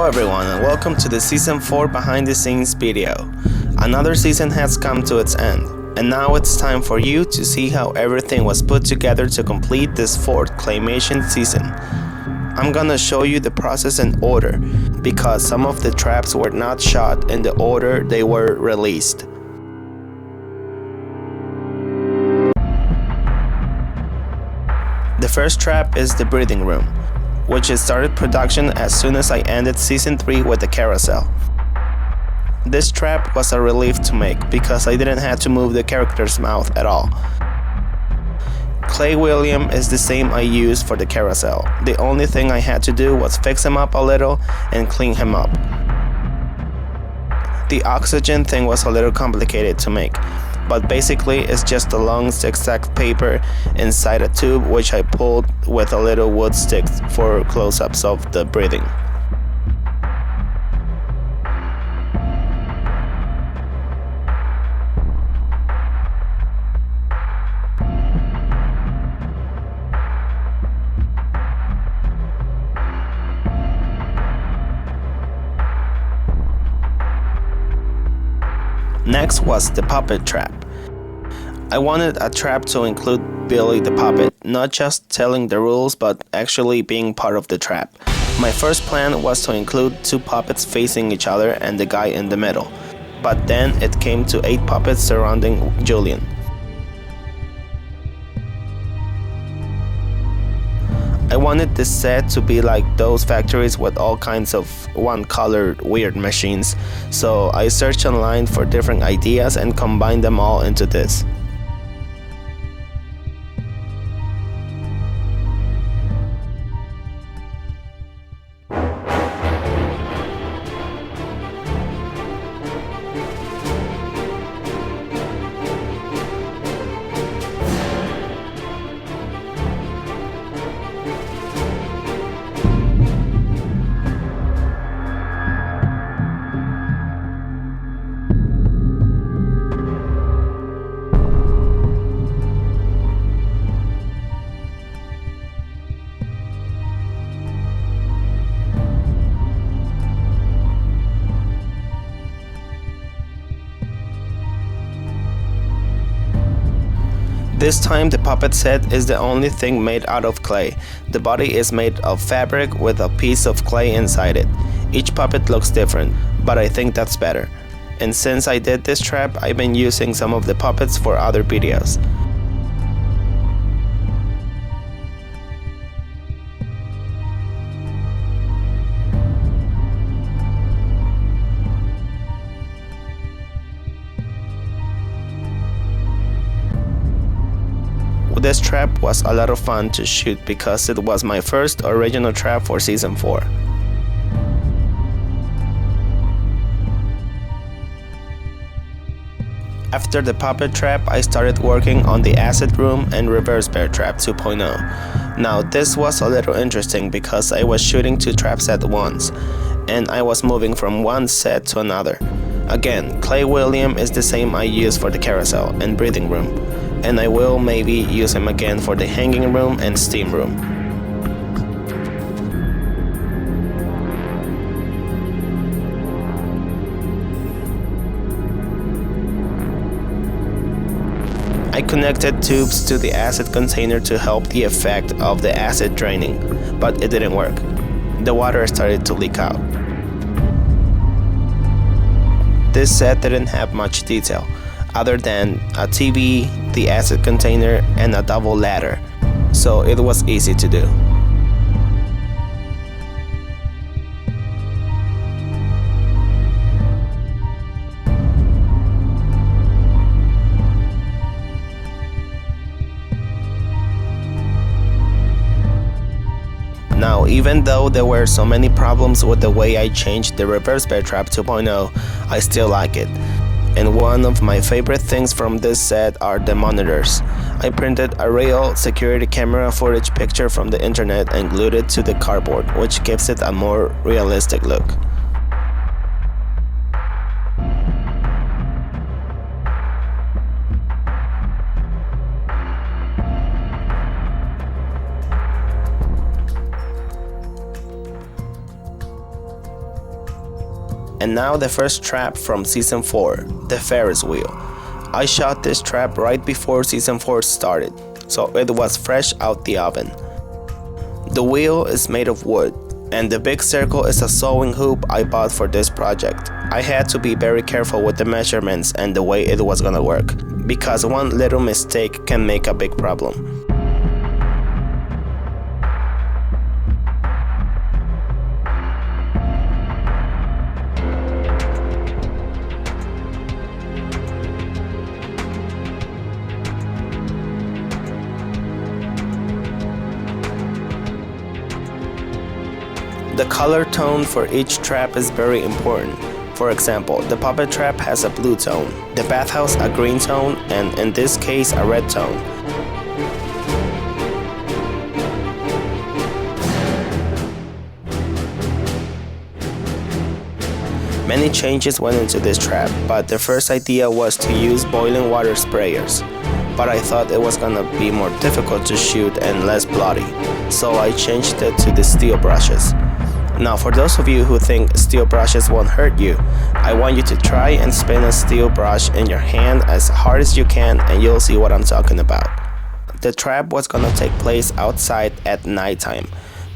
Hello everyone and welcome to the Season 4 behind the scenes video. Another season has come to its end, and now it's time for you to see how everything was put together to complete this 4th Claymation season. I'm gonna show you the process in order, because some of the traps were not shot in the order they were released. The first trap is the breathing room, which started production as soon as I ended Season 3 with the carousel. This trap was a relief to make because I didn't have to move the character's mouth at all. Clay William is the same I used for the carousel. The only thing I had to do was fix him up a little and clean him up. The oxygen thing was a little complicated to make, but basically it's just a long zigzag paper inside a tube which I pulled with a little wood stick for close-ups of the breathing. Next was the puppet trap. I wanted a trap to include Billy the puppet, not just telling the rules but actually being part of the trap. My first plan was to include 2 puppets facing each other and the guy in the middle, but then it came to 8 puppets surrounding Julian. I wanted this set to be like those factories with all kinds of one-colored weird machines, so I searched online for different ideas and combined them all into this. This time the puppet set is the only thing made out of clay. The body is made of fabric with a piece of clay inside it. Each puppet looks different, but I think that's better. And since I did this trap, I've been using some of the puppets for other videos. This trap was a lot of fun to shoot because it was my first original trap for Season 4. After the puppet trap, I started working on the acid room and reverse bear trap 2.0. Now this was a little interesting because I was shooting 2 traps at once, and I was moving from one set to another. Again, Clay William is the same I used for the carousel and breathing room, and I will maybe use him again for the hanging room and steam room. I connected tubes to the acid container to help the effect of the acid draining, but it didn't work. The water started to leak out. This set didn't have much detail, other than a TV, the acid container, and a double ladder, so it was easy to do. Now, even though there were so many problems with the way I changed the reverse bear trap 2.0, I still like it. And one of my favorite things from this set are the monitors. I printed a real security camera footage picture from the internet and glued it to the cardboard, which gives it a more realistic look. And now the first trap from season 4, the Ferris wheel. I shot this trap right before season 4 started, so it was fresh out the oven. The wheel is made of wood, and the big circle is a sewing hoop I bought for this project. I had to be very careful with the measurements and the way it was gonna work, because one little mistake can make a big problem. The color tone for each trap is very important. For example, the puppet trap has a blue tone, the bathhouse a green tone, and in this case a red tone. Many changes went into this trap, but the first idea was to use boiling water sprayers. But I thought it was gonna be more difficult to shoot and less bloody, so I changed it to the steel brushes. Now for those of you who think steel brushes won't hurt you, I want you to try and spin a steel brush in your hand as hard as you can and you'll see what I'm talking about. The trap was gonna take place outside at nighttime,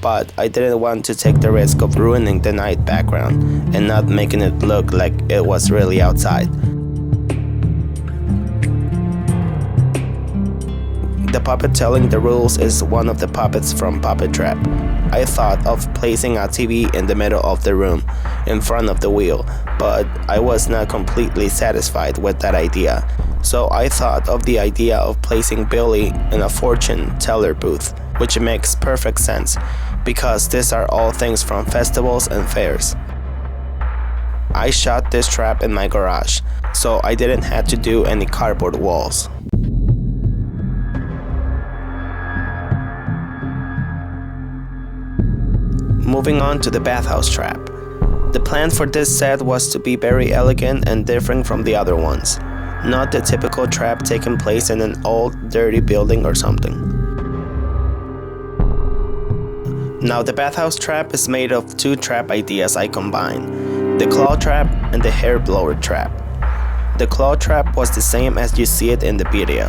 but I didn't want to take the risk of ruining the night background and not making it look like it was really outside. The puppet telling the rules is one of the puppets from Puppet Trap. I thought of placing a TV in the middle of the room, in front of the wheel, but I was not completely satisfied with that idea. So I thought of the idea of placing Billy in a fortune teller booth, which makes perfect sense, because these are all things from festivals and fairs. I shot this trap in my garage, so I didn't have to do any cardboard walls. Moving on to the bathhouse trap. The plan for this set was to be very elegant and different from the other ones, not the typical trap taking place in an old, dirty building or something. Now the bathhouse trap is made of two trap ideas I combined, the claw trap and the hair blower trap. The claw trap was the same as you see it in the video,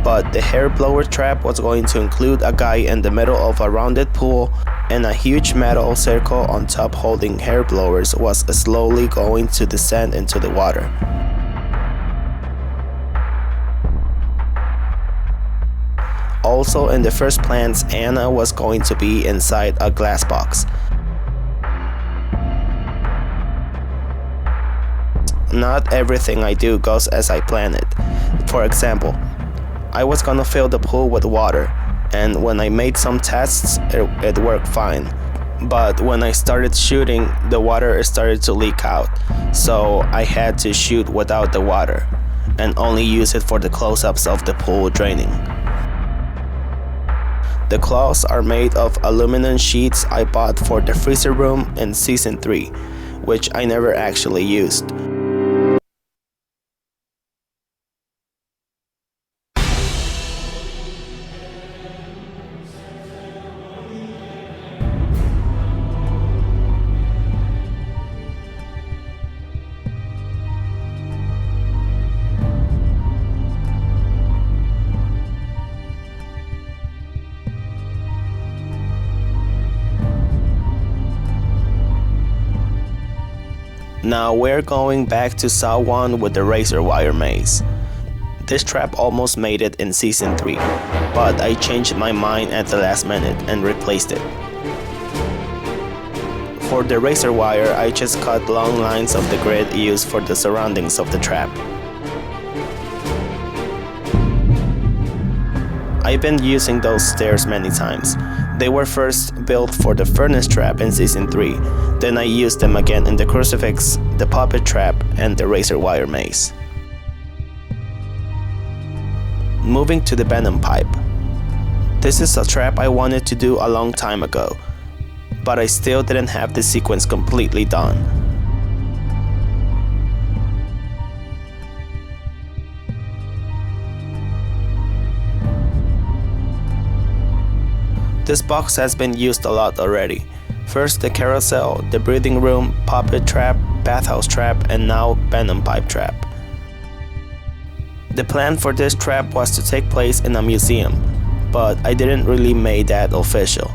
but the hair blower trap was going to include a guy in the middle of a rounded pool and a huge metal circle on top holding hair blowers was slowly going to descend into the water. Also in the first plans, Anna was going to be inside a glass box. Not everything I do goes as I planned it. For example, I was gonna fill the pool with water, and when I made some tests, it worked fine. But when I started shooting, the water started to leak out, so I had to shoot without the water, and only use it for the close-ups of the pool draining. The claws are made of aluminum sheets I bought for the freezer room in Season 3, which I never actually used. Now we're going back to Saw 1 with the razor wire maze. This trap almost made it in Season 3, but I changed my mind at the last minute and replaced it. For the razor wire, I just cut long lines of the grid used for the surroundings of the trap. I've been using those stairs many times. They were first built for the furnace trap in Season 3, then I used them again in the crucifix, the puppet trap, and the razor wire maze. Moving to the venom pipe. This is a trap I wanted to do a long time ago, but I still didn't have the sequence completely done. This box has been used a lot already. First the carousel, the breathing room, puppet trap, bathhouse trap, and now venom pipe trap. The plan for this trap was to take place in a museum, but I didn't really make that official.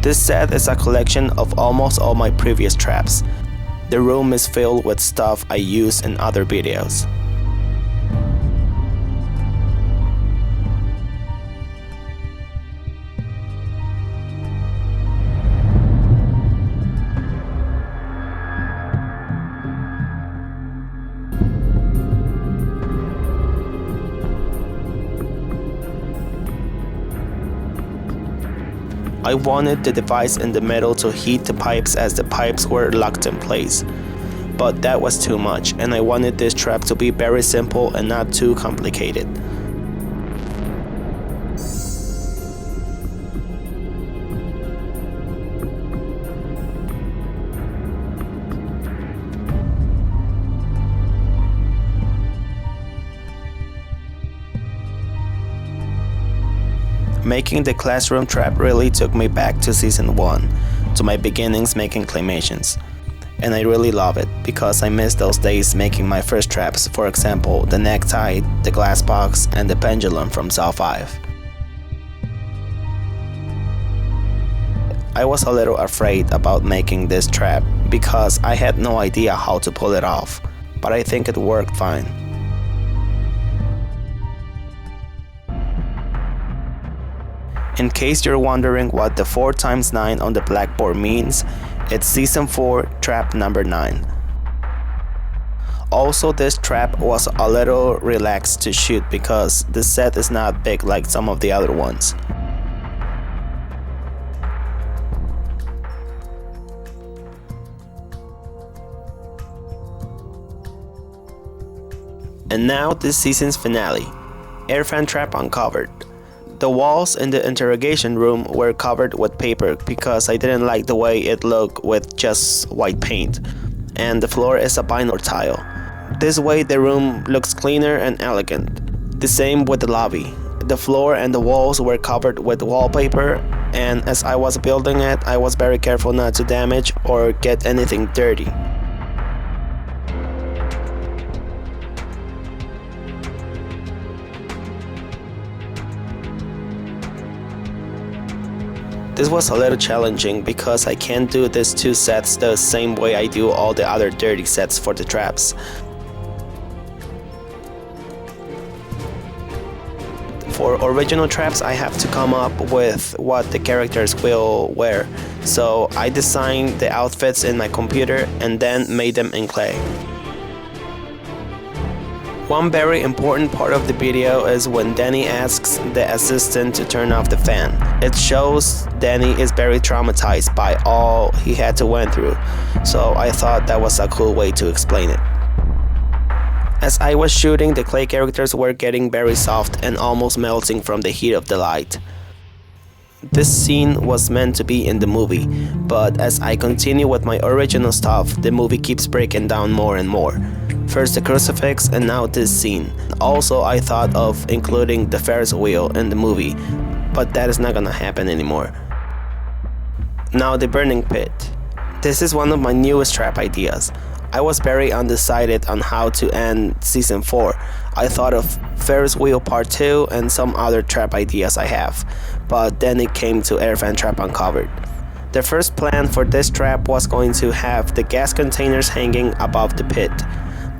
This set is a collection of almost all my previous traps. The room is filled with stuff I used in other videos. I wanted the device in the middle to heat the pipes as the pipes were locked in place. But that was too much, and I wanted this trap to be very simple and not too complicated. Making the classroom trap really took me back to season 1, to my beginnings making claymations. And I really love it, because I miss those days making my first traps, for example, the necktie, the glass box, and the pendulum from Cell 5. I was a little afraid about making this trap, because I had no idea how to pull it off, but I think it worked fine. In case you're wondering what the 4 × 9 on the blackboard means, it's season 4, trap number 9. Also, this trap was a little relaxed to shoot because the set is not big like some of the other ones. And now this season's finale, air fan trap uncovered. The walls in the interrogation room were covered with paper because I didn't like the way it looked with just white paint, and the floor is a vinyl tile. This way the room looks cleaner and elegant. The same with the lobby. The floor and the walls were covered with wallpaper, and as I was building it, I was very careful not to damage or get anything dirty. This was a little challenging because I can't do these 2 sets the same way I do all the other dirty sets for the traps. For original traps, I have to come up with what the characters will wear, so I designed the outfits in my computer and then made them in clay. One very important part of the video is when Danny asks the assistant to turn off the fan. It shows Danny is very traumatized by all he had to went through, so I thought that was a cool way to explain it. As I was shooting, the clay characters were getting very soft and almost melting from the heat of the light. This scene was meant to be in the movie, but as I continue with my original stuff, the movie keeps breaking down more and more. First the crucifix and now this scene. Also, I thought of including the Ferris wheel in the movie, but that is not gonna happen anymore. Now the burning pit. This is one of my newest trap ideas. I was very undecided on how to end season 4. I thought of Ferris wheel part 2 and some other trap ideas I have, but then it came to air fan trap uncovered. The first plan for this trap was going to have the gas containers hanging above the pit,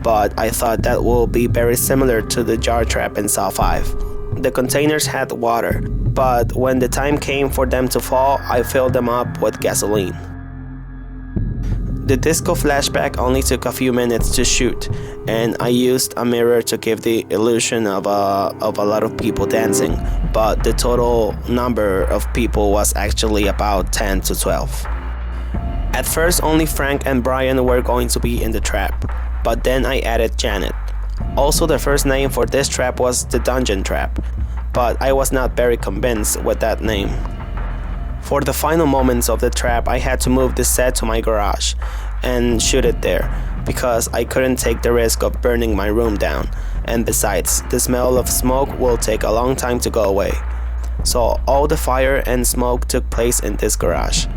but I thought that will be very similar to the jar trap in Cell 5. The containers had water, but when the time came for them to fall, I filled them up with gasoline. The disco flashback only took a few minutes to shoot, and I used a mirror to give the illusion of a lot of people dancing, but the total number of people was actually about 10 to 12. At first, only Frank and Brian were going to be in the trap, but then I added Janet. Also, the first name for this trap was the Dungeon Trap, but I was not very convinced with that name. For the final moments of the trap, I had to move the set to my garage and shoot it there, because I couldn't take the risk of burning my room down, and besides, the smell of smoke will take a long time to go away. So all the fire and smoke took place in this garage.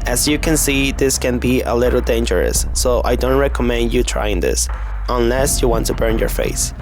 As you can see, this can be a little dangerous, so I don't recommend you trying this, unless you want to burn your face.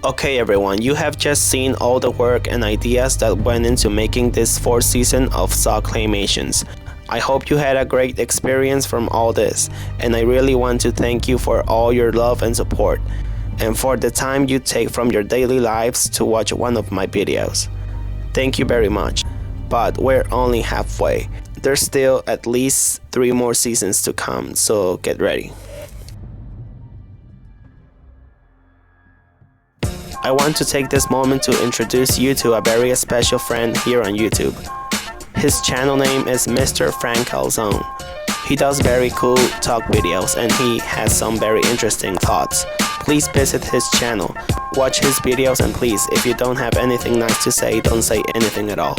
Okay everyone, you have just seen all the work and ideas that went into making this 4th season of Saw Claymations. I hope you had a great experience from all this, and I really want to thank you for all your love and support, and for the time you take from your daily lives to watch one of my videos. Thank you very much, but we're only halfway. There's still at least 3 more seasons to come, so get ready. I want to take this moment to introduce you to a very special friend here on YouTube. His channel name is Mr. Frank Calzone. He does very cool talk videos and he has some very interesting thoughts. Please visit his channel, watch his videos, and please, if you don't have anything nice to say, don't say anything at all.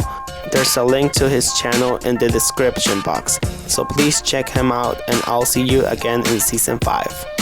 There's a link to his channel in the description box, so please check him out and I'll see you again in season 5.